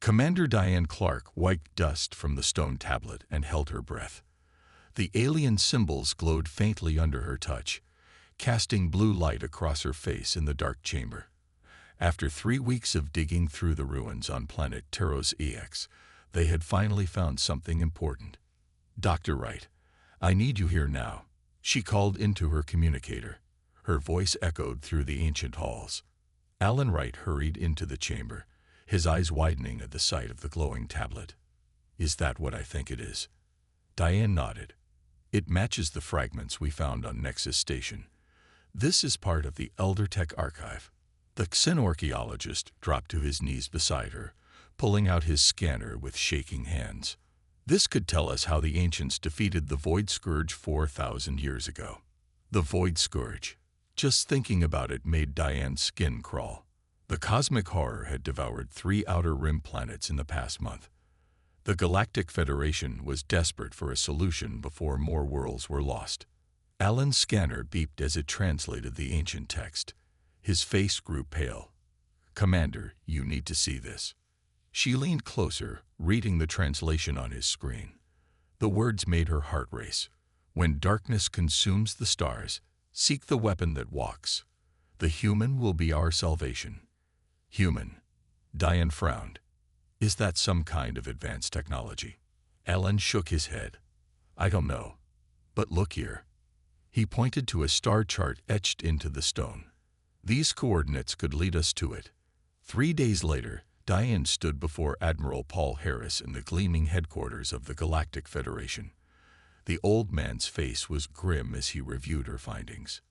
Commander Diane Clark wiped dust from the stone tablet and held her breath. The alien symbols glowed faintly under her touch, casting blue light across her face in the dark chamber. After 3 weeks of digging through the ruins on planet Teros EX, they had finally found something important. "Dr. Wright, I need you here now," she called into her communicator. Her voice echoed through the ancient halls. Alan Wright hurried into the chamber, his eyes widening at the sight of the glowing tablet. "Is that what I think it is?" Diane nodded. "It matches the fragments we found on Nexus Station. This is part of the Elder Tech archive." The xenorchaeologist dropped to his knees beside her, pulling out his scanner with shaking hands. "This could tell us how the ancients defeated the Void Scourge 4,000 years ago." The Void Scourge. Just thinking about it made Diane's skin crawl. The cosmic horror had devoured 3 outer rim planets in the past month. The Galactic Federation was desperate for a solution before more worlds were lost. Alan's scanner beeped as it translated the ancient text. His face grew pale. "Commander, you need to see this." She leaned closer, reading the translation on his screen. The words made her heart race. "When darkness consumes the stars, seek the weapon that walks. The human will be our salvation." Human. Diane frowned. "Is that some kind of advanced technology?" Alan shook his head. "I don't know. But look here." He pointed to a star chart etched into the stone. "These coordinates could lead us to it." 3 days later, Diane stood before Admiral Paul Harris in the gleaming headquarters of the Galactic Federation. The old man's face was grim as he reviewed her findings.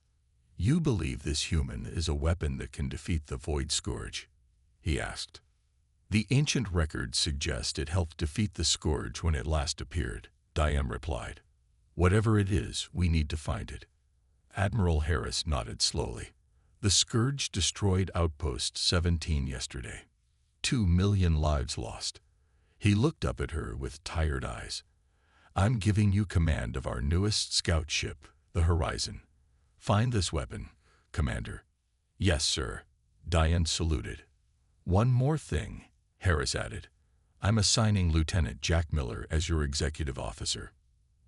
"You believe this human is a weapon that can defeat the Void Scourge?" he asked. "The ancient records suggest it helped defeat the Scourge when it last appeared," Diane replied. "Whatever it is, we need to find it." Admiral Harris nodded slowly. "The Scourge destroyed Outpost 17 yesterday. 2 million lives lost." He looked up at her with tired eyes. "I'm giving you command of our newest scout ship, the Horizon. Find this weapon, Commander." "Yes, sir." Diane saluted. "One more thing," Harris added. "I'm assigning Lieutenant Jack Miller as your executive officer."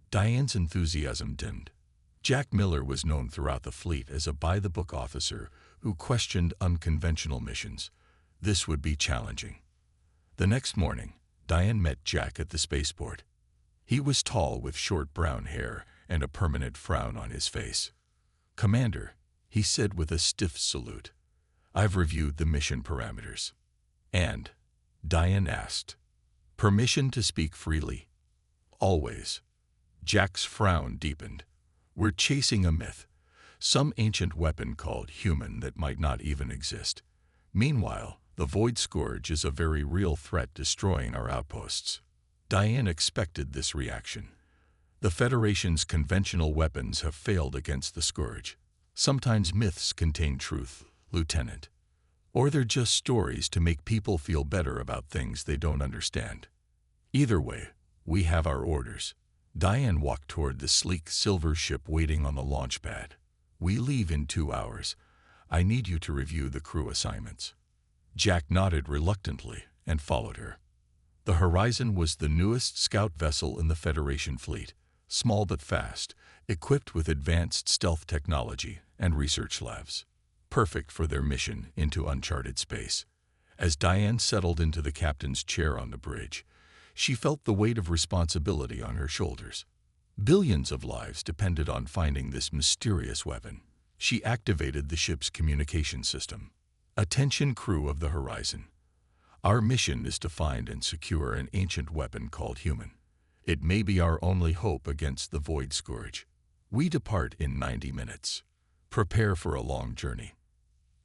Diane's enthusiasm dimmed. Jack Miller was known throughout the fleet as a by-the-book officer who questioned unconventional missions. This would be challenging. The next morning, Diane met Jack at the spaceport. He was tall with short brown hair and a permanent frown on his face. "Commander," he said with a stiff salute, "I've reviewed the mission parameters." "And?" Diane asked. "Permission to speak freely." "Always." Jack's frown deepened. "We're chasing a myth, some ancient weapon called human that might not even exist. Meanwhile, the Void Scourge is a very real threat destroying our outposts." Diane expected this reaction. The Federation's conventional weapons have failed against the Scourge. "Sometimes myths contain truth, Lieutenant. Or they're just stories to make people feel better about things they don't understand. Either way, we have our orders." Diane walked toward the sleek silver ship waiting on the launch pad. "We leave in 2 hours. I need you to review the crew assignments." Jack nodded reluctantly and followed her. The Horizon was the newest scout vessel in the Federation fleet, small but fast, equipped with advanced stealth technology and research labs. Perfect for their mission into uncharted space. As Diane settled into the captain's chair on the bridge, she felt the weight of responsibility on her shoulders. Billions of lives depended on finding this mysterious weapon. She activated the ship's communication system. "Attention, crew of the Horizon. Our mission is to find and secure an ancient weapon called human. It may be our only hope against the Void Scourge. We depart in 90 minutes. Prepare for a long journey."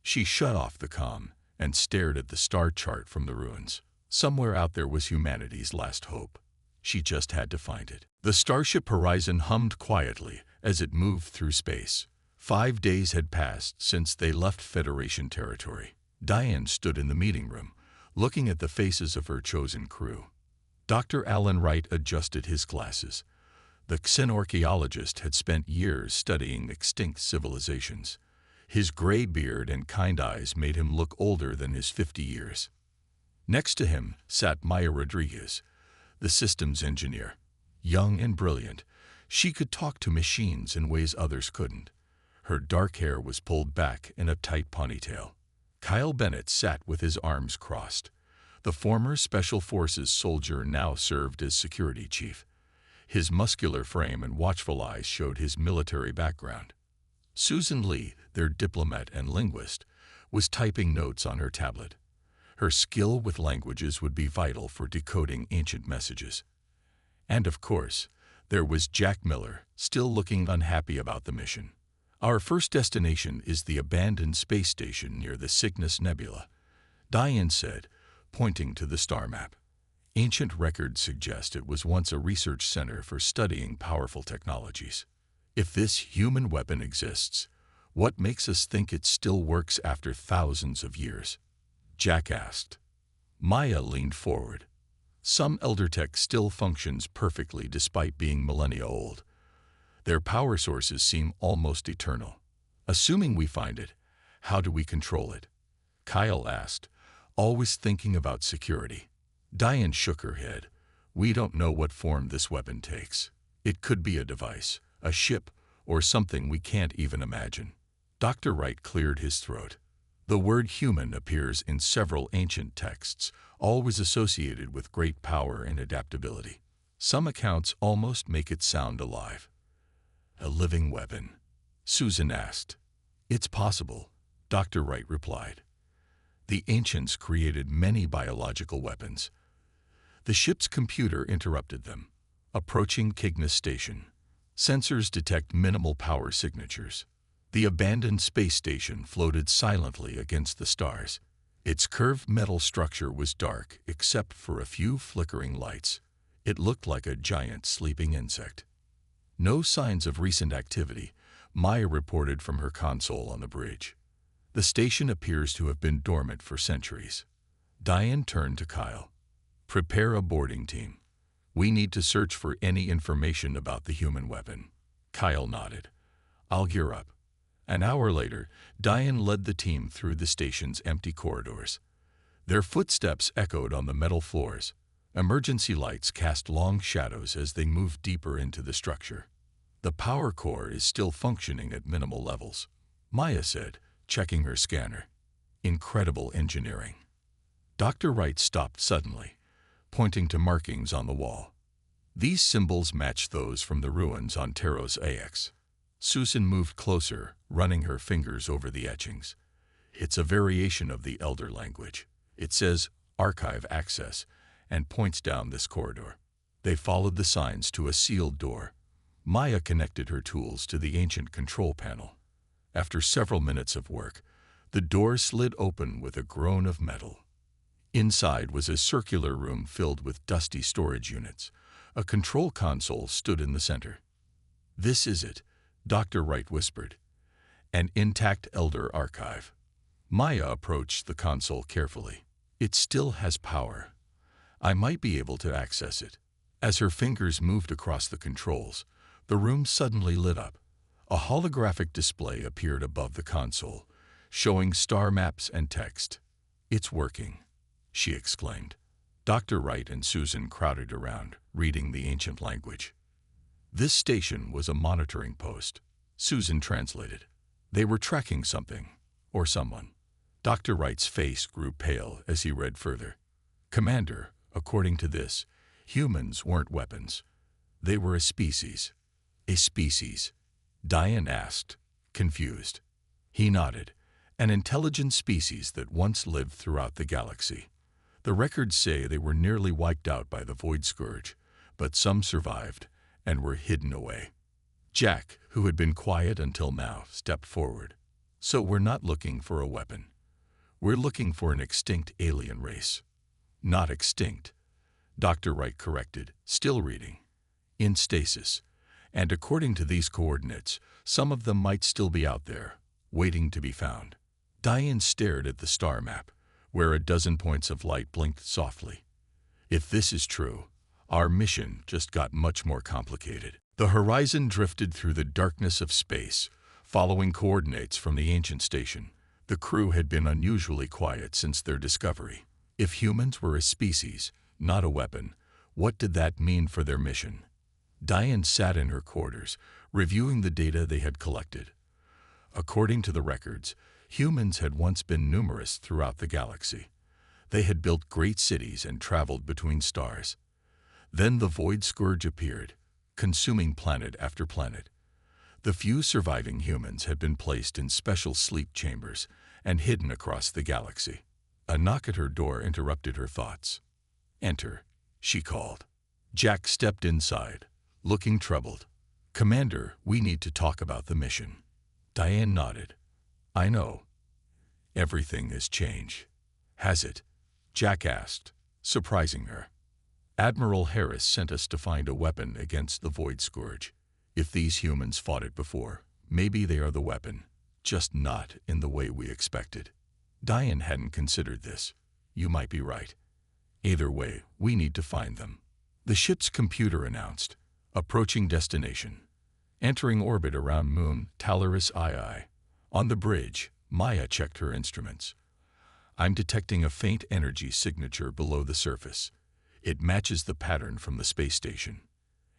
She shut off the comm and stared at the star chart from the ruins. Somewhere out there was humanity's last hope. She just had to find it. The starship Horizon hummed quietly as it moved through space. 5 days had passed since they left Federation territory. Diane stood in the meeting room, looking at the faces of her chosen crew. Dr. Alan Wright adjusted his glasses. The xenorchaeologist had spent years studying extinct civilizations. His gray beard and kind eyes made him look older than his 50 years. Next to him sat Maya Rodriguez, the systems engineer. Young and brilliant, she could talk to machines in ways others couldn't. Her dark hair was pulled back in a tight ponytail. Kyle Bennett sat with his arms crossed. The former Special Forces soldier now served as security chief. His muscular frame and watchful eyes showed his military background. Susan Lee, their diplomat and linguist, was typing notes on her tablet. Her skill with languages would be vital for decoding ancient messages. And of course, there was Jack Miller, still looking unhappy about the mission. Our first destination is the abandoned space station near the Cygnus Nebula, Diane said, pointing to the star map. Ancient records suggest it was once a research center for studying powerful technologies. If this human weapon exists, what makes us think it still works after thousands of years? Jack asked. Maya leaned forward. Some elder tech still functions perfectly despite being millennia old. Their power sources seem almost eternal. Assuming we find it, how do we control it? Kyle asked, always thinking about security. Diane shook her head. We don't know what form this weapon takes. It could be a device, a ship, or something we can't even imagine. Dr. Wright cleared his throat. The word human appears in several ancient texts, always associated with great power and adaptability. Some accounts almost make it sound alive. A living weapon? Susan asked. It's possible, Dr. Wright replied. The ancients created many biological weapons. The ship's computer interrupted them. Approaching Cygnus Station. Sensors detect minimal power signatures. The abandoned space station floated silently against the stars. Its curved metal structure was dark except for a few flickering lights. It looked like a giant sleeping insect. No signs of recent activity, Maya reported from her console on the bridge. The station appears to have been dormant for centuries. Diane turned to Kyle. Prepare a boarding team. We need to search for any information about the human weapon. Kyle nodded. I'll gear up. An hour later, Diane led the team through the station's empty corridors. Their footsteps echoed on the metal floors. Emergency lights cast long shadows as they moved deeper into the structure. The power core is still functioning at minimal levels, Maya said, checking her scanner. Incredible engineering. Dr. Wright stopped suddenly, pointing to markings on the wall. These symbols match those from the ruins on Taros AX. Susan moved closer, running her fingers over the etchings. It's a variation of the Elder language. It says, Archive Access, and points down this corridor. They followed the signs to a sealed door. Maya connected her tools to the ancient control panel. After several minutes of work, the door slid open with a groan of metal. Inside was a circular room filled with dusty storage units. A control console stood in the center. This is it, Dr. Wright whispered. An intact Elder archive. Maya approached the console carefully. It still has power. I might be able to access it. As her fingers moved across the controls, the room suddenly lit up. A holographic display appeared above the console, showing star maps and text. It's working, she exclaimed. Dr. Wright and Susan crowded around, reading the ancient language. This station was a monitoring post, Susan translated. They were tracking something, or someone. Dr. Wright's face grew pale as he read further. Commander, according to this, humans weren't weapons. They were a species. A species? Diane asked, confused. He nodded. An intelligent species that once lived throughout the galaxy. The records say they were nearly wiped out by the Void Scourge, but some survived and were hidden away. Jack, who had been quiet until now, stepped forward. So we're not looking for a weapon. We're looking for an extinct alien race. Not extinct, Dr. Wright corrected, still reading. In stasis. And according to these coordinates, some of them might still be out there, waiting to be found. Diane stared at the star map, where a dozen points of light blinked softly. If this is true, our mission just got much more complicated. The horizon drifted through the darkness of space, following coordinates from the ancient station. The crew had been unusually quiet since their discovery. If humans were a species, not a weapon, what did that mean for their mission? Diane sat in her quarters, reviewing the data they had collected. According to the records, humans had once been numerous throughout the galaxy. They had built great cities and traveled between stars. Then the Void Scourge appeared, consuming planet after planet. The few surviving humans had been placed in special sleep chambers and hidden across the galaxy. A knock at her door interrupted her thoughts. "Enter," she called. Jack stepped inside, looking troubled. "Commander, we need to talk about the mission." Diane nodded. "I know. Everything has changed." "Has it?" Jack asked, surprising her. "Admiral Harris sent us to find a weapon against the Void Scourge. If these humans fought it before, maybe they are the weapon, just not in the way we expected." Diane hadn't considered this. "You might be right. Either way, we need to find them." The ship's computer announced, "Approaching destination. Entering orbit around moon Talaris II." On the bridge, Maya checked her instruments. "I'm detecting a faint energy signature below the surface. It matches the pattern from the space station.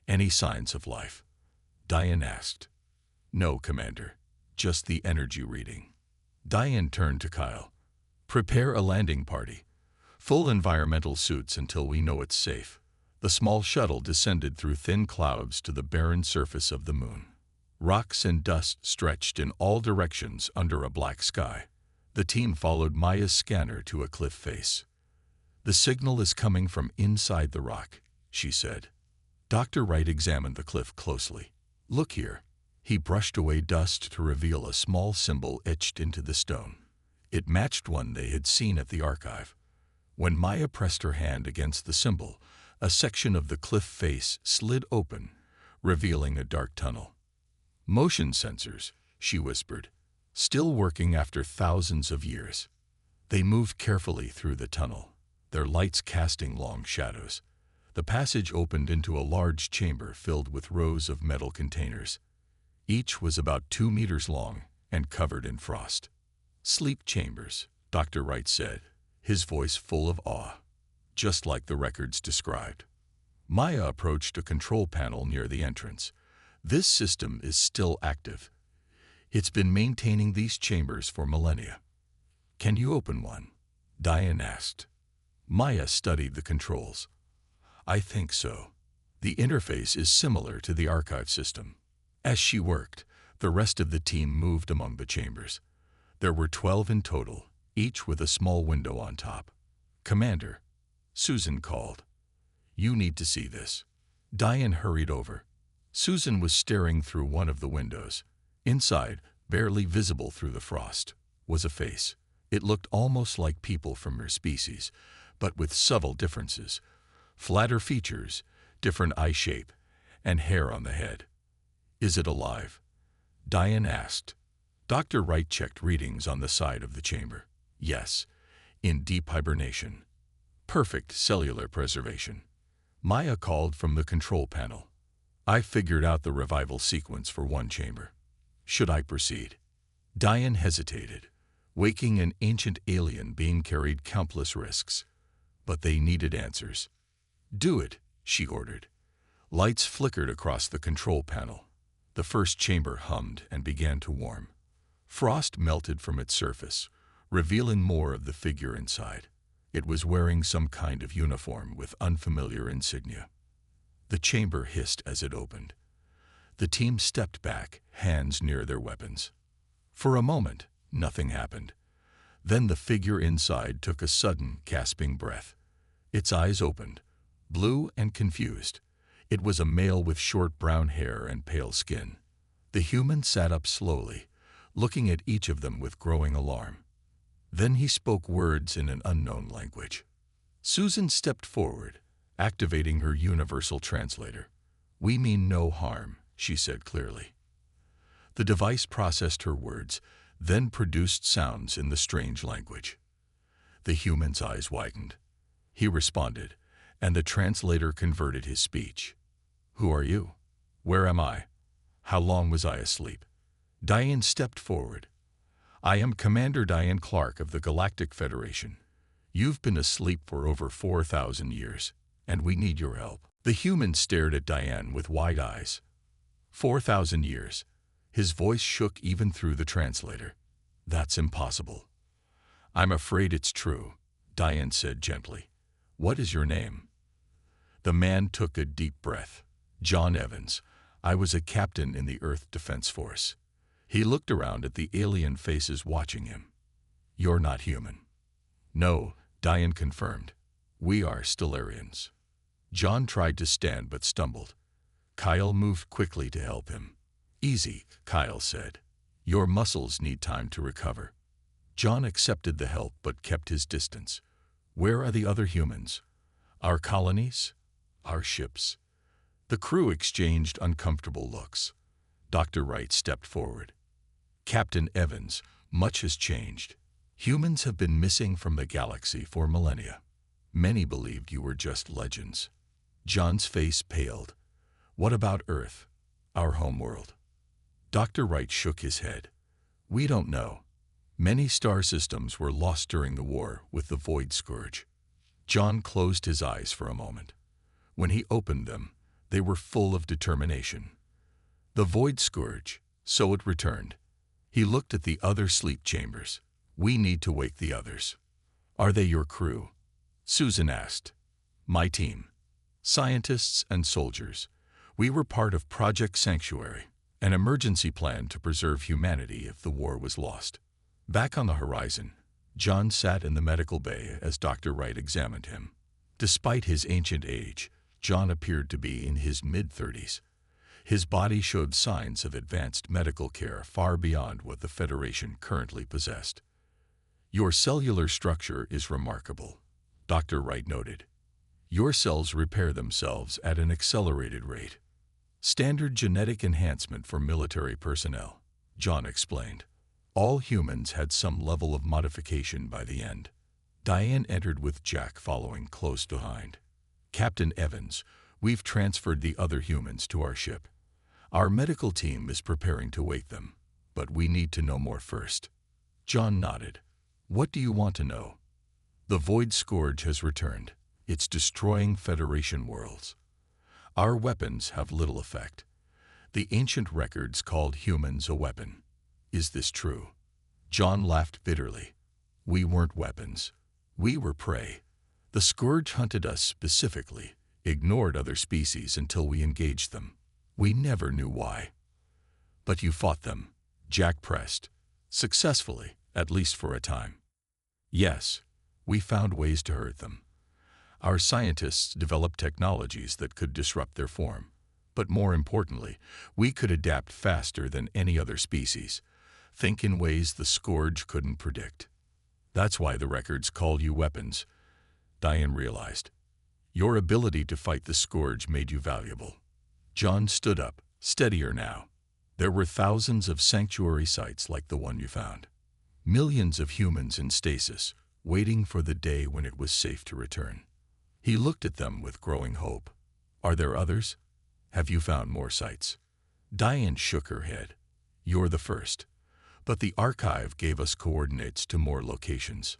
Any signs of life?" Diane asked. "No, Commander. Just the energy reading." Diane turned to Kyle. "Prepare a landing party. Full environmental suits until we know it's safe." The small shuttle descended through thin clouds to the barren surface of the moon. Rocks and dust stretched in all directions under a black sky. The team followed Maya's scanner to a cliff face. "The signal is coming from inside the rock," she said. Dr. Wright examined the cliff closely. "Look here." He brushed away dust to reveal a small symbol etched into the stone. It matched one they had seen at the archive. When Maya pressed her hand against the symbol, a section of the cliff face slid open, revealing a dark tunnel. "Motion sensors," she whispered, "still working after thousands of years." They moved carefully through the tunnel, their lights casting long shadows. The passage opened into a large chamber filled with rows of metal containers. Each was about 2 meters long and covered in frost. "Sleep chambers," Dr. Wright said, his voice full of awe, "just like the records described." Maya approached a control panel near the entrance. "This system is still active. It's been maintaining these chambers for millennia." "Can you open one?" Diane asked. Maya studied the controls. "I think so. The interface is similar to the archive system." As she worked, the rest of the team moved among the chambers. There were 12 in total, each with a small window on top. "Commander," Susan called. "You need to see this." Diane hurried over. Susan was staring through one of the windows. Inside, barely visible through the frost, was a face. It looked almost like people from her species, but with subtle differences. Flatter features, different eye shape, and hair on the head. "Is it alive?" Diane asked. Dr. Wright checked readings on the side of the chamber. "Yes, in deep hibernation. Perfect cellular preservation." Maya called from the control panel. "I figured out the revival sequence for one chamber. Should I proceed?" Diane hesitated. Waking an ancient alien being carried countless risks. But they needed answers. "Do it," she ordered. Lights flickered across the control panel. The first chamber hummed and began to warm. Frost melted from its surface, revealing more of the figure inside. It was wearing some kind of uniform with unfamiliar insignia. The chamber hissed as it opened. The team stepped back, hands near their weapons. For a moment, nothing happened. Then the figure inside took a sudden, gasping breath. Its eyes opened, blue and confused. It was a male with short brown hair and pale skin. The human sat up slowly, looking at each of them with growing alarm. Then he spoke words in an unknown language. Susan stepped forward, activating her universal translator. "We mean no harm," she said clearly. The device processed her words, then produced sounds in the strange language. The human's eyes widened. He responded, and the translator converted his speech. "Who are you? Where am I? How long was I asleep?" Diane stepped forward. "I am Commander Diane Clark of the Galactic Federation. You've been asleep for over 4,000 years, and we need your help." The human stared at Diane with wide eyes. 4,000 years. His voice shook even through the translator. "That's impossible." "I'm afraid it's true," Diane said gently. "What is your name?" The man took a deep breath. "John Evans. I was a captain in the Earth Defense Force." He looked around at the alien faces watching him. "You're not human." "No," Diane confirmed. "We are Stellarians." John tried to stand but stumbled. Kyle moved quickly to help him. "Easy," Kyle said. "Your muscles need time to recover." John accepted the help but kept his distance. "Where are the other humans? Our colonies? Our ships?" The crew exchanged uncomfortable looks. Dr. Wright stepped forward. "Captain Evans, much has changed. Humans have been missing from the galaxy for millennia. Many believed you were just legends." John's face paled. "What about Earth, our homeworld?" Dr. Wright shook his head. "We don't know. Many star systems were lost during the war with the Void Scourge." John closed his eyes for a moment. When he opened them, they were full of determination. The Void Scourge, so it returned. He looked at the other sleep chambers. "We need to wake the others." "Are they your crew?" Susan asked. "My team. Scientists and soldiers. We were part of Project Sanctuary, an emergency plan to preserve humanity if the war was lost." Back on the horizon, John sat in the medical bay as Dr. Wright examined him. Despite his ancient age, John appeared to be in his mid-30s. His body showed signs of advanced medical care far beyond what the Federation currently possessed. "Your cellular structure is remarkable," Dr. Wright noted. "Your cells repair themselves at an accelerated rate. Standard genetic enhancement for military personnel," John explained. "All humans had some level of modification by the end." Diane entered with Jack following close behind. "Captain Evans, we've transferred the other humans to our ship. Our medical team is preparing to wake them, but we need to know more first." John nodded. "What do you want to know?" "The Void Scourge has returned. It's destroying Federation worlds. Our weapons have little effect. The ancient records called humans a weapon. Is this true?" John laughed bitterly. "We weren't weapons. We were prey. The Scourge hunted us specifically, ignored other species until we engaged them. We never knew why." "But you fought them," Jack pressed. "Successfully, at least for a time." "Yes, we found ways to hurt them. Our scientists developed technologies that could disrupt their form. But more importantly, we could adapt faster than any other species, think in ways the Scourge couldn't predict. That's why the records call you weapons," Diane realized. "Your ability to fight the Scourge made you valuable." John stood up, steadier now. "There were thousands of sanctuary sites like the one you found. Millions of humans in stasis, waiting for the day when it was safe to return." He looked at them with growing hope. "Are there others? Have you found more sites?" Diane shook her head. "You're the first. But the archive gave us coordinates to more locations."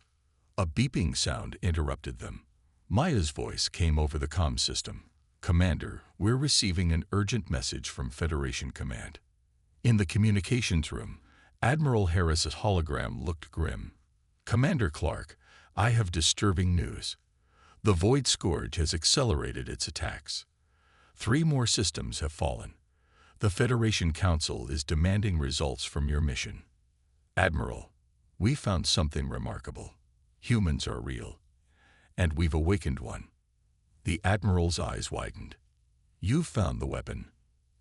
A beeping sound interrupted them. Maya's voice came over the comm system. "Commander, we're receiving an urgent message from Federation Command." In the communications room, Admiral Harris's hologram looked grim. "Commander Clark, I have disturbing news. The Void Scourge has accelerated its attacks. 3 more systems have fallen. The Federation Council is demanding results from your mission." "Admiral, we found something remarkable. Humans are real. And we've awakened one." The Admiral's eyes widened. "You've found the weapon."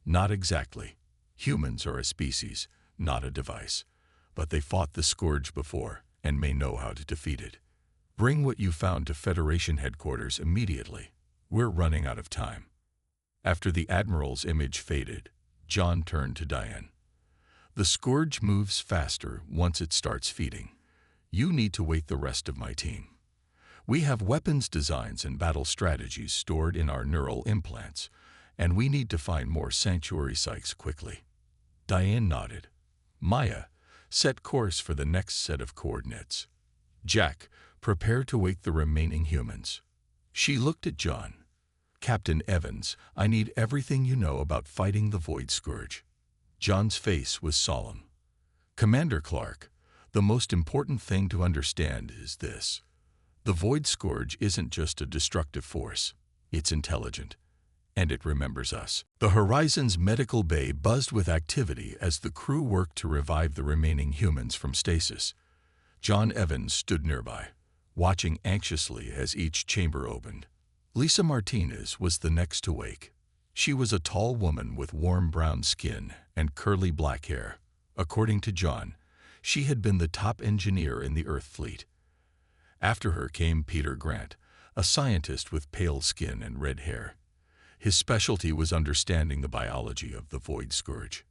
"Not exactly. Humans are a species, not a device. But they fought the Scourge before and may know how to defeat it. Bring what you found to Federation headquarters immediately. We're running out of time." After the Admiral's image faded, John turned to Diane. "The Scourge moves faster once it starts feeding. You need to wake the rest of my team. We have weapons designs and battle strategies stored in our neural implants, and we need to find more sanctuary sites quickly." Diane nodded. "Maya, set course for the next set of coordinates. Jack, Prepare to wake the remaining humans. She looked at John. Captain Evans, I need everything you know about fighting the Void Scourge. John's face was solemn. Commander Clark, the most important thing to understand is this. The Void Scourge isn't just a destructive force. It's intelligent. And it remembers us. The Horizon's medical bay buzzed with activity as the crew worked to revive the remaining humans from stasis. John Evans stood nearby, watching anxiously as each chamber opened. Lisa Martinez was the next to wake. She was a tall woman with warm brown skin and curly black hair. According to John, she had been the top engineer in the Earth fleet. After her came Peter Grant, a scientist with pale skin and red hair. His specialty was understanding the biology of the Void Scourge.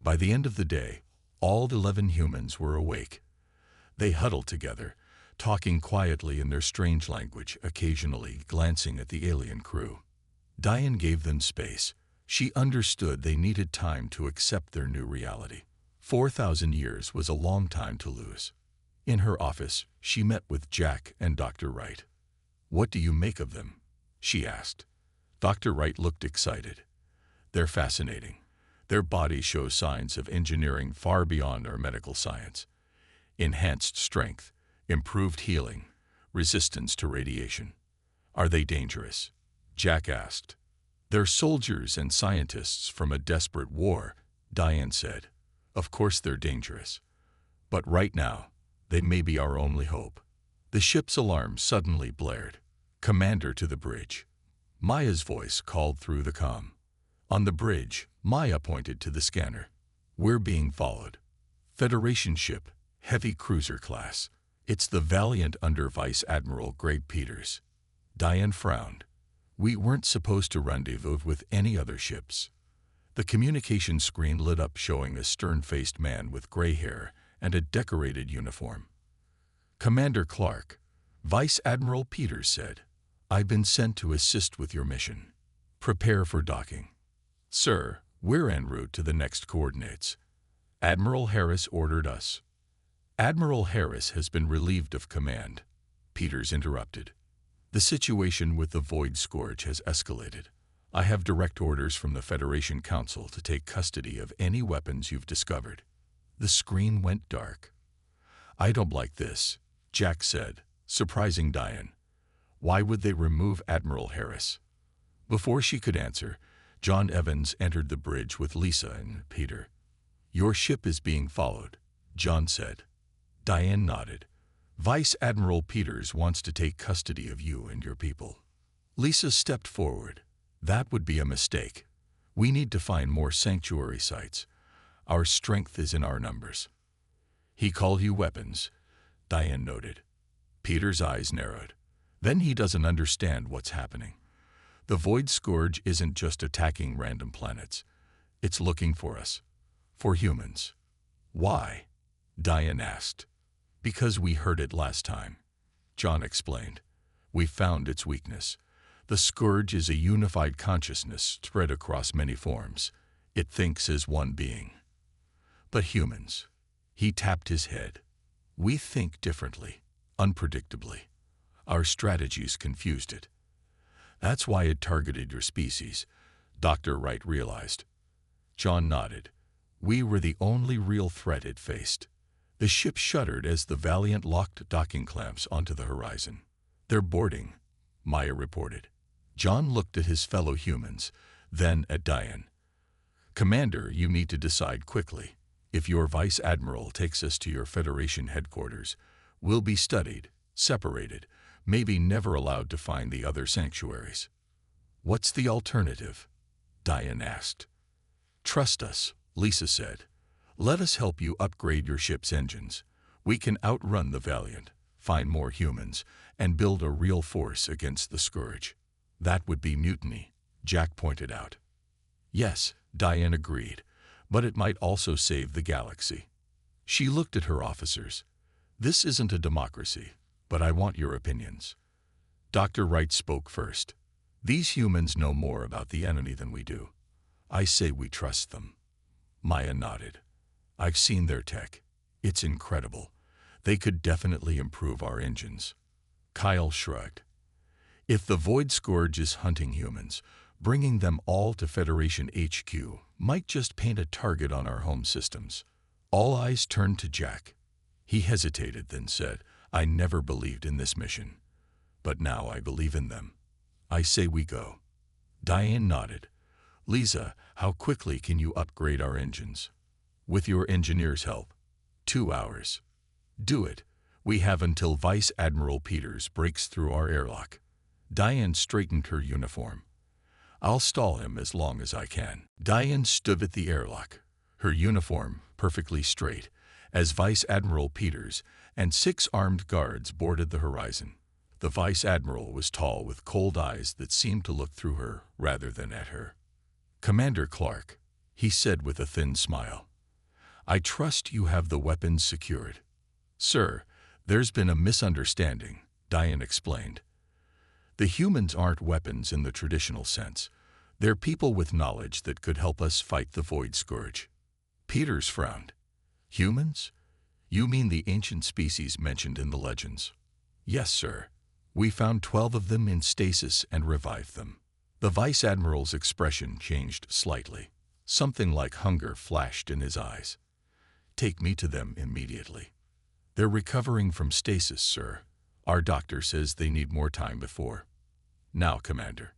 By the end of the day, all 11 humans were awake. They huddled together, talking quietly in their strange language, occasionally glancing at the alien crew. Diane gave them space. She understood they needed time to accept their new reality. 4,000 years was a long time to lose. In her office, she met with Jack and Dr. Wright. "What do you make of them?" she asked. Dr. Wright looked excited. "They're fascinating. Their bodies show signs of engineering far beyond our medical science. Enhanced strength, improved healing, resistance to radiation. Are they dangerous?" Jack asked. "They're soldiers and scientists from a desperate war," Diane said. "Of course they're dangerous. But right now, they may be our only hope." The ship's alarm suddenly blared. "Commander, to the bridge." Maya's voice called through the comm. On the bridge, Maya pointed to the scanner. "We're being followed. Federation ship, heavy cruiser class. It's the Valiant under Vice Admiral Greg Peters." Diane frowned. "We weren't supposed to rendezvous with any other ships." The communication screen lit up showing a stern-faced man with gray hair and a decorated uniform. "Commander Clark," Vice Admiral Peters said, "I've been sent to assist with your mission. Prepare for docking." "Sir, we're en route to the next coordinates. Admiral Harris ordered us." "Admiral Harris has been relieved of command," Peters interrupted. "The situation with the Void Scourge has escalated. I have direct orders from the Federation Council to take custody of any weapons you've discovered." The screen went dark. "I don't like this," Jack said, surprising Diane. "Why would they remove Admiral Harris?" Before she could answer, John Evans entered the bridge with Lisa and Peter. "Your ship is being followed," John said. Diane nodded. "Vice Admiral Peters wants to take custody of you and your people." Lisa stepped forward. "That would be a mistake. We need to find more sanctuary sites. Our strength is in our numbers." "He called you weapons," Diane noted. Peter's eyes narrowed. "Then he doesn't understand what's happening. The Void Scourge isn't just attacking random planets. It's looking for us. For humans." "Why?" Diane asked. "Because we heard it last time," John explained. "We found its weakness. The Scourge is a unified consciousness spread across many forms. It thinks as one being. But humans," he tapped his head, "we think differently, unpredictably. Our strategies confused it. That's why it targeted your species," Dr. Wright realized. John nodded. "We were the only real threat it faced." The ship shuddered as the Valiant locked docking clamps onto the horizon. "They're boarding," Maya reported. John looked at his fellow humans, then at Diane. "Commander, you need to decide quickly. If your Vice Admiral takes us to your Federation headquarters, we'll be studied, separated, maybe never allowed to find the other sanctuaries." "What's the alternative?" Diane asked. "Trust us," Lisa said. "Let us help you upgrade your ship's engines. We can outrun the Valiant, find more humans, and build a real force against the Scourge." "That would be mutiny," Jack pointed out. "Yes," Diane agreed, "but it might also save the galaxy." She looked at her officers. "This isn't a democracy, but I want your opinions." Dr. Wright spoke first. "These humans know more about the enemy than we do. I say we trust them." Maya nodded. "I've seen their tech. It's incredible. They could definitely improve our engines." Kyle shrugged. If the Void Scourge is hunting humans, bringing them all to Federation HQ might just paint a target on our home systems. All eyes turned to Jack. He hesitated, then said, I never believed in this mission. But now I believe in them. I say we go. Diane nodded. Lisa, how quickly can you upgrade our engines? With your engineer's help. 2 hours. Do it. We have until Vice Admiral Peters breaks through our airlock. Diane straightened her uniform. I'll stall him as long as I can. Diane stood at the airlock, her uniform perfectly straight, as Vice Admiral Peters and 6 armed guards boarded the horizon. The Vice Admiral was tall with cold eyes that seemed to look through her rather than at her. Commander Clark, he said with a thin smile, I trust you have the weapons secured. Sir, there's been a misunderstanding, Diane explained. The humans aren't weapons in the traditional sense. They're people with knowledge that could help us fight the Void Scourge. Peters frowned. Humans? You mean the ancient species mentioned in the legends? Yes, sir. We found 12 of them in stasis and revived them. The Vice Admiral's expression changed slightly. Something like hunger flashed in his eyes. Take me to them immediately. They're recovering from stasis, sir. Our doctor says they need more time before. Now, Commander.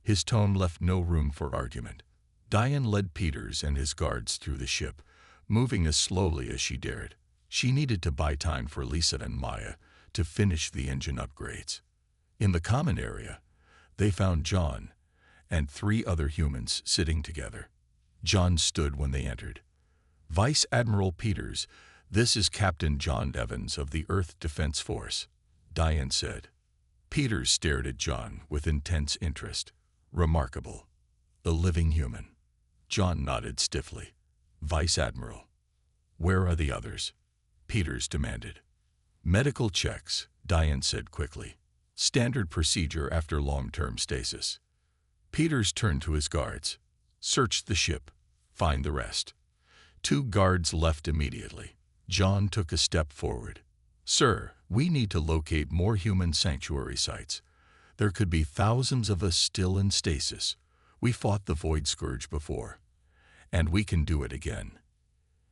His tone left no room for argument. Diane led Peters and his guards through the ship, moving as slowly as she dared. She needed to buy time for Lisa and Maya to finish the engine upgrades. In the common area, they found John and 3 other humans sitting together. John stood when they entered. Vice Admiral Peters, this is Captain John Evans of the Earth Defense Force, Diane said. Peters stared at John with intense interest. Remarkable. A living human. John nodded stiffly. Vice Admiral. Where are the others? Peters demanded. Medical checks, Diane said quickly. Standard procedure after long-term stasis. Peters turned to his guards. Search the ship. Find the rest. 2 guards left immediately. John took a step forward. Sir, we need to locate more human sanctuary sites. There could be thousands of us still in stasis. We fought the Void Scourge before. And we can do it again.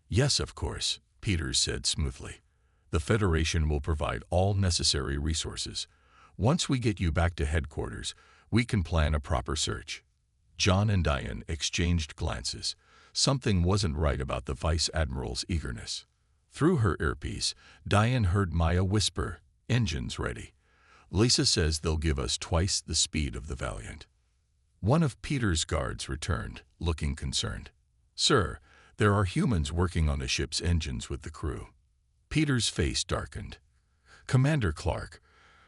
Yes, of course, Peters said smoothly. The Federation will provide all necessary resources. Once we get you back to headquarters, we can plan a proper search. John and Diane exchanged glances. Something wasn't right about the Vice Admiral's eagerness. Through her earpiece, Diane heard Maya whisper, engines ready. Lisa says they'll give us twice the speed of the Valiant. One of Peter's guards returned, looking concerned. Sir, there are humans working on the ship's engines with the crew. Peter's face darkened. Commander Clark,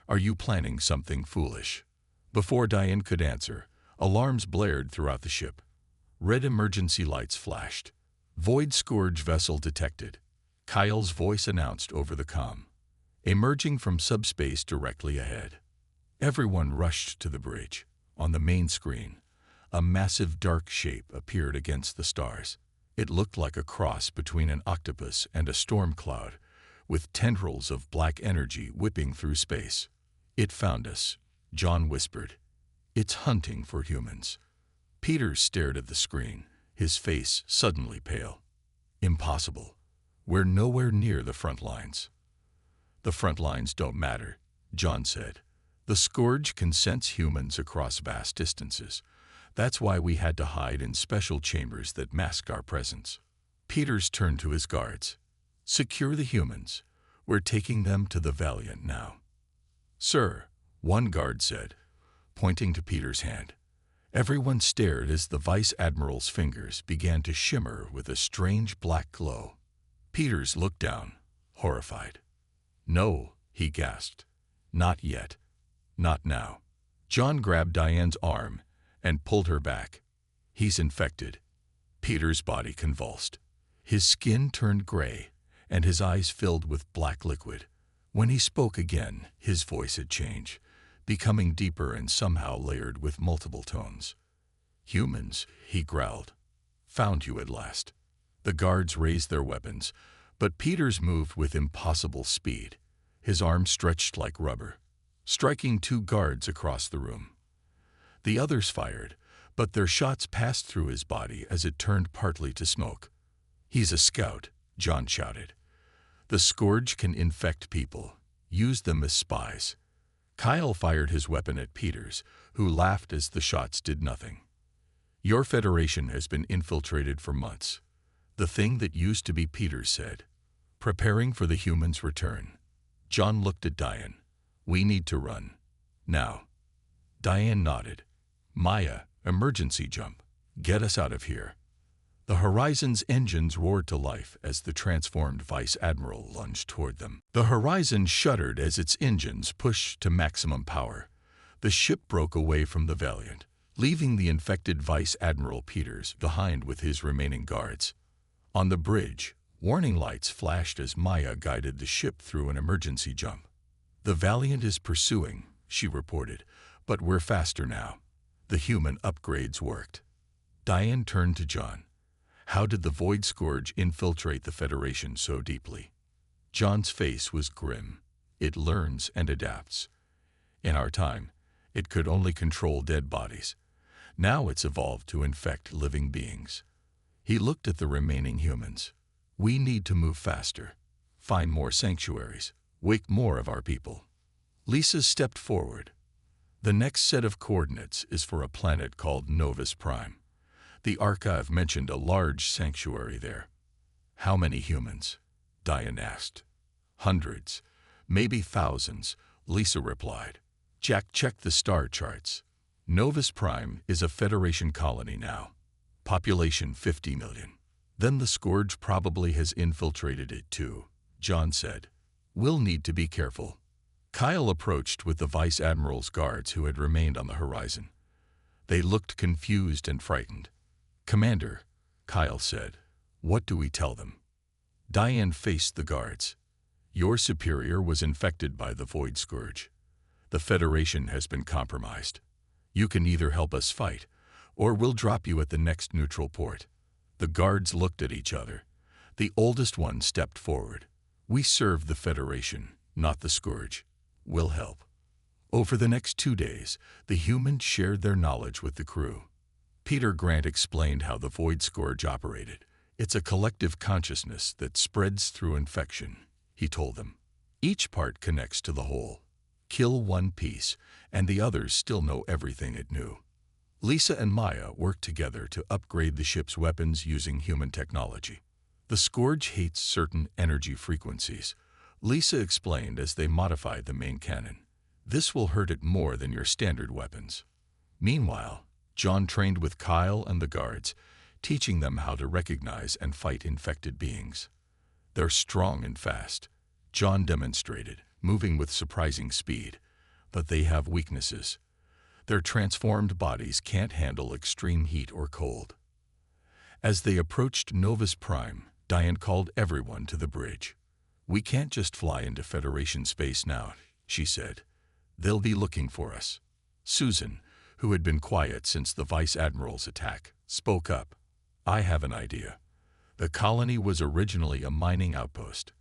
are you planning something foolish? Before Diane could answer, alarms blared throughout the ship. Red emergency lights flashed. Void Scourge vessel detected. Kyle's voice announced over the comm. Emerging from subspace directly ahead. Everyone rushed to the bridge. On the main screen, a massive dark shape appeared against the stars. It looked like a cross between an octopus and a storm cloud, with tendrils of black energy whipping through space. It found us, John whispered. It's hunting for humans. Peters stared at the screen, his face suddenly pale. Impossible. We're nowhere near the front lines. The front lines don't matter, John said. The Scourge can sense humans across vast distances. That's why we had to hide in special chambers that mask our presence. Peters turned to his guards. Secure the humans. We're taking them to the Valiant now. Sir, one guard said, pointing to Peters' hand. Everyone stared as the Vice Admiral's fingers began to shimmer with a strange black glow. Peters looked down, horrified. No, he gasped. Not yet. Not now. John grabbed Diane's arm and pulled her back. He's infected. Peter's body convulsed. His skin turned gray, and his eyes filled with black liquid. When he spoke again, his voice had changed, becoming deeper and somehow layered with multiple tones. Humans, he growled. Found you at last. The guards raised their weapons, but Peters moved with impossible speed. His arms stretched like rubber. striking 2 guards across the room. The others fired, but their shots passed through his body as it turned partly to smoke. "He's a scout," John shouted. "The Scourge can infect people. Use them as spies." Kyle fired his weapon at Peters, who laughed as the shots did nothing. "Your Federation has been infiltrated for months," the thing that used to be Peters said, preparing for the humans' return. John looked at Diane. "We need to run. Now." Diane nodded. "Maya, emergency jump. Get us out of here." The Horizon's engines roared to life as the transformed Vice Admiral lunged toward them. The Horizon shuddered as its engines pushed to maximum power. The ship broke away from the Valiant, leaving the infected Vice Admiral Peters behind with his remaining guards. On the bridge, warning lights flashed as Maya guided the ship through an emergency jump. "The Valiant is pursuing," she reported, "but we're faster now." The human upgrades worked. Diane turned to John. "How did the Void Scourge infiltrate the Federation so deeply?" John's face was grim. "It learns and adapts. In our time, it could only control dead bodies. Now it's evolved to infect living beings." He looked at the remaining humans. "We need to move faster, find more sanctuaries, wake more of our people." Lisa stepped forward. "The next set of coordinates is for a planet called Novus Prime. The archive mentioned a large sanctuary there." "How many humans?" Diane asked. "Hundreds, maybe thousands," Lisa replied. Jack checked the star charts. "Novus Prime is a Federation colony now. Population 50 million. Then the Scourge probably has infiltrated it too," John said. "We'll need to be careful." Kyle approached with the Vice Admiral's guards who had remained on the Horizon. They looked confused and frightened. "Commander," Kyle said, "what do we tell them?" Diane faced the guards. "Your superior was infected by the Void Scourge. The Federation has been compromised. You can either help us fight, or we'll drop you at the next neutral port." The guards looked at each other. The oldest one stepped forward. "We serve the Federation, not the Scourge. We'll help." Over the next 2 days, the humans shared their knowledge with the crew. Peter Grant explained how the Void Scourge operated. "It's a collective consciousness that spreads through infection," he told them. "Each part connects to the whole. Kill one piece, and the others still know everything it knew." Lisa and Maya worked together to upgrade the ship's weapons using human technology. "The Scourge hates certain energy frequencies," Lisa explained as they modified the main cannon. "This will hurt it more than your standard weapons." Meanwhile, John trained with Kyle and the guards, teaching them how to recognize and fight infected beings. "They're strong and fast," John demonstrated, moving with surprising speed. "But they have weaknesses. Their transformed bodies can't handle extreme heat or cold." As they approached Novus Prime, Diane called everyone to the bridge. "We can't just fly into Federation space now," she said. "They'll be looking for us." Susan, who had been quiet since the Vice Admiral's attack, spoke up. "I have an idea. The colony was originally a mining outpost.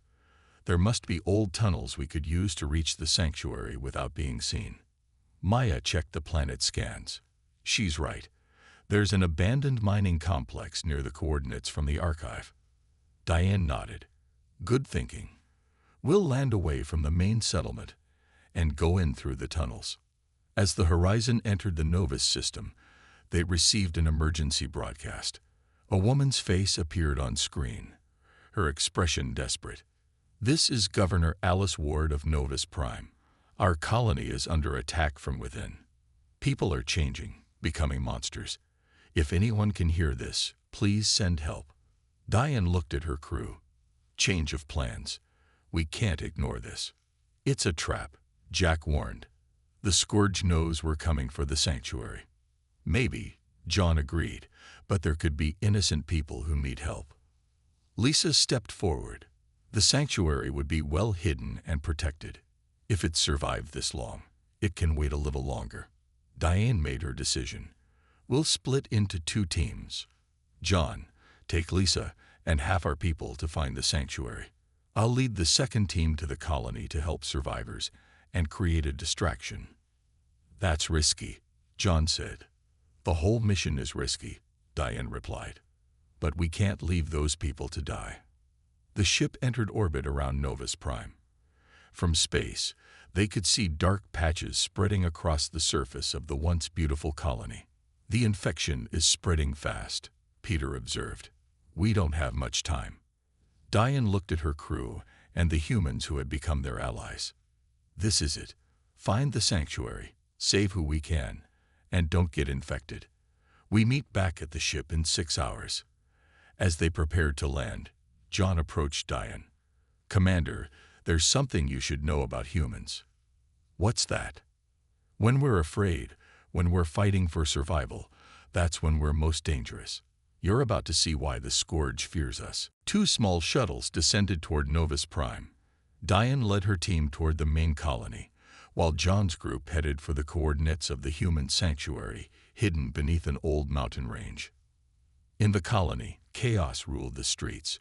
There must be old tunnels we could use to reach the sanctuary without being seen." Maya checked the planet scans. "She's right. There's an abandoned mining complex near the coordinates from the archive." Diane nodded. "Good thinking. We'll land away from the main settlement and go in through the tunnels." As the Horizon entered the Novus system, they received an emergency broadcast. A woman's face appeared on screen, her expression desperate. "This is Governor Alice Ward of Novus Prime. Our colony is under attack from within. People are changing, becoming monsters. If anyone can hear this, please send help." Diane looked at her crew. "Change of plans. We can't ignore this." "It's a trap," Jack warned. "The Scourge knows we're coming for the sanctuary." "Maybe," John agreed, "but there could be innocent people who need help." Lisa stepped forward. "The sanctuary would be well hidden and protected. If it survived this long, it can wait a little longer." Diane made her decision. "We'll split into 2 teams. John, take Lisa and half our people to find the sanctuary. I'll lead the second team to the colony to help survivors, and create a distraction. That's risky, John said. The whole mission is risky, Diane replied. But we can't leave those people to die. The ship entered orbit around Novus Prime. From space, they could see dark patches spreading across the surface of the once beautiful colony. The infection is spreading fast, Peter observed. We don't have much time. Diane looked at her crew and the humans who had become their allies. This is it. Find the sanctuary, save who we can, and don't get infected. We meet back at the ship in 6 hours. As they prepared to land, John approached Diane. Commander, there's something you should know about humans. What's that? When we're afraid, when we're fighting for survival, that's when we're most dangerous. You're about to see why the Scourge fears us. 2 small shuttles descended toward Novus Prime. Diane led her team toward the main colony, while John's group headed for the coordinates of the human sanctuary, hidden beneath an old mountain range. In the colony, chaos ruled the streets.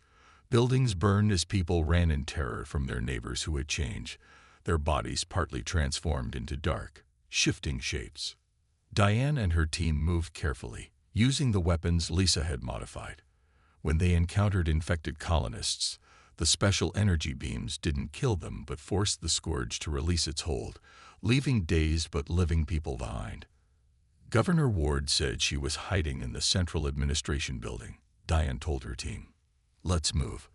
Buildings burned as people ran in terror from their neighbors who had changed, their bodies partly transformed into dark, shifting shapes. Diane and her team moved carefully, using the weapons Lisa had modified. When they encountered infected colonists, the special energy beams didn't kill them but forced the Scourge to release its hold, leaving dazed but living people behind. Governor Ward said she was hiding in the Central Administration Building, Diane told her team. Let's move.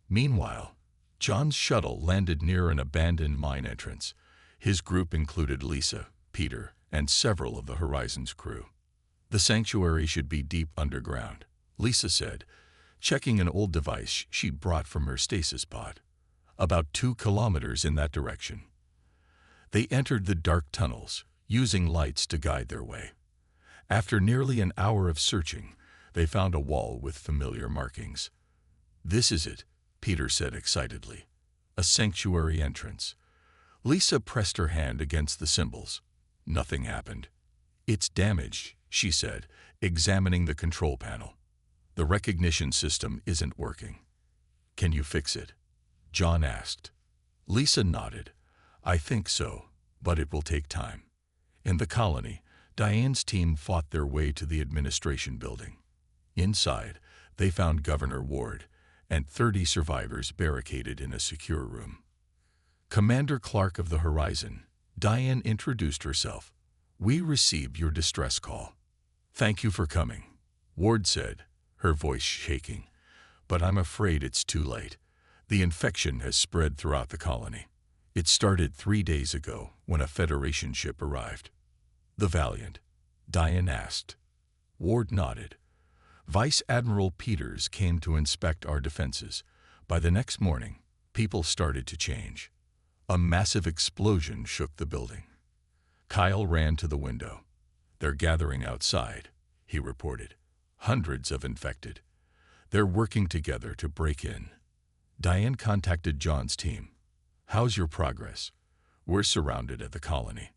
Meanwhile, John's shuttle landed near an abandoned mine entrance. His group included Lisa, Peter, and several of the Horizon's crew. The sanctuary should be deep underground, Lisa said, checking an old device she brought from her stasis pod. About 2 kilometers in that direction. They entered the dark tunnels, using lights to guide their way. After nearly an hour of searching, they found a wall with familiar markings. This is it, Peter said excitedly. A sanctuary entrance. Lisa pressed her hand against the symbols. Nothing happened. It's damaged, she said, examining the control panel. The recognition system isn't working. Can you fix it? John asked. Lisa nodded. I think so, but it will take time. In the colony, Diane's team fought their way to the administration building. Inside, they found Governor Ward and 30 survivors barricaded in a secure room. Commander Clark of the Horizon, Diane introduced herself. We received your distress call. Thank you for coming, Ward said, her voice shaking. But I'm afraid it's too late. The infection has spread throughout the colony. It started 3 days ago when a Federation ship arrived. The Valiant? Diane asked. Ward nodded. Vice Admiral Peters came to inspect our defenses. By the next morning, people started to change. A massive explosion shook the building. Kyle ran to the window. They're gathering outside, he reported. Hundreds of infected. They're working together to break in. Diane contacted John's team. How's your progress? We're surrounded at the colony.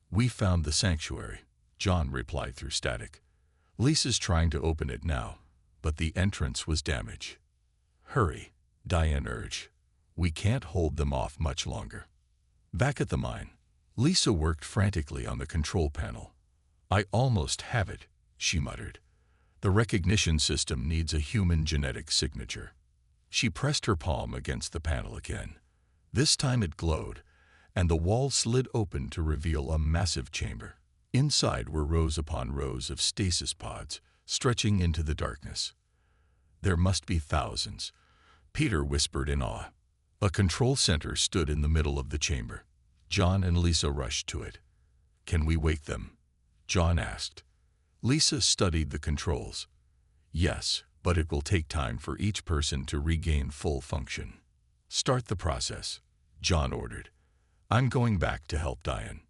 We found the sanctuary, John replied through static. Lisa's trying to open it now, but the entrance was damaged. Hurry, Diane urged. We can't hold them off much longer. Back at the mine, Lisa worked frantically on the control panel. I almost have it, she muttered. The recognition system needs a human genetic signature. She pressed her palm against the panel again. This time it glowed, and the wall slid open to reveal a massive chamber. Inside were rows upon rows of stasis pods, stretching into the darkness. There must be thousands, Peter whispered in awe. A control center stood in the middle of the chamber. John and Lisa rushed to it. Can we wake them? John asked. Lisa studied the controls. Yes, but it will take time for each person to regain full function. Start the process, John ordered. I'm going back to help Diane.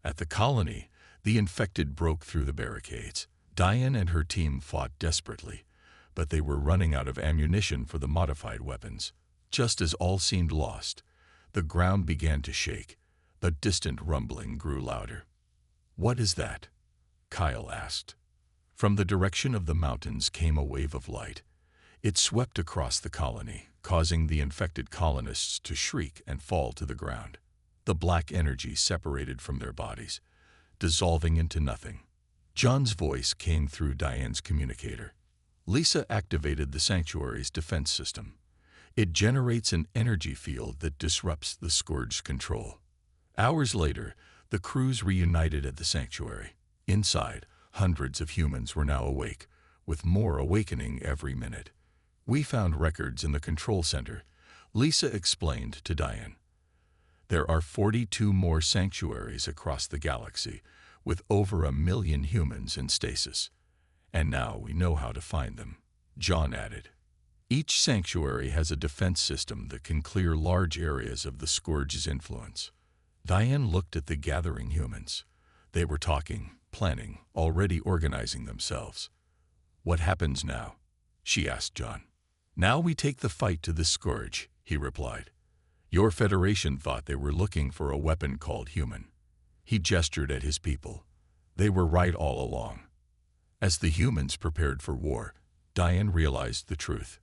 At the colony, the infected broke through the barricades. Diane and her team fought desperately, but they were running out of ammunition for the modified weapons. Just as all seemed lost, the ground began to shake. The distant rumbling grew louder. What is that? Kyle asked. From the direction of the mountains came a wave of light. It swept across the colony, causing the infected colonists to shriek and fall to the ground. The black energy separated from their bodies, dissolving into nothing. John's voice came through Diane's communicator. Lisa activated the sanctuary's defense system. It generates an energy field that disrupts the Scourge's control. Hours later, the crews reunited at the sanctuary. Inside, hundreds of humans were now awake, with more awakening every minute. We found records in the control center, Lisa explained to Diane. There are 42 more sanctuaries across the galaxy, with over 1 million humans in stasis. And now we know how to find them, John added. Each sanctuary has a defense system that can clear large areas of the Scourge's influence. Diane looked at the gathering humans. They were talking, planning, already organizing themselves. What happens now? She asked John. Now we take the fight to the Scourge, he replied. Your Federation thought they were looking for a weapon called human. He gestured at his people. They were right all along. As the humans prepared for war, Diane realized the truth.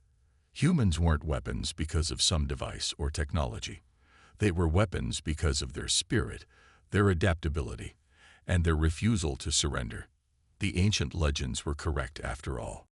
Humans weren't weapons because of some device or technology. They were weapons because of their spirit, their adaptability, and their refusal to surrender. The ancient legends were correct after all.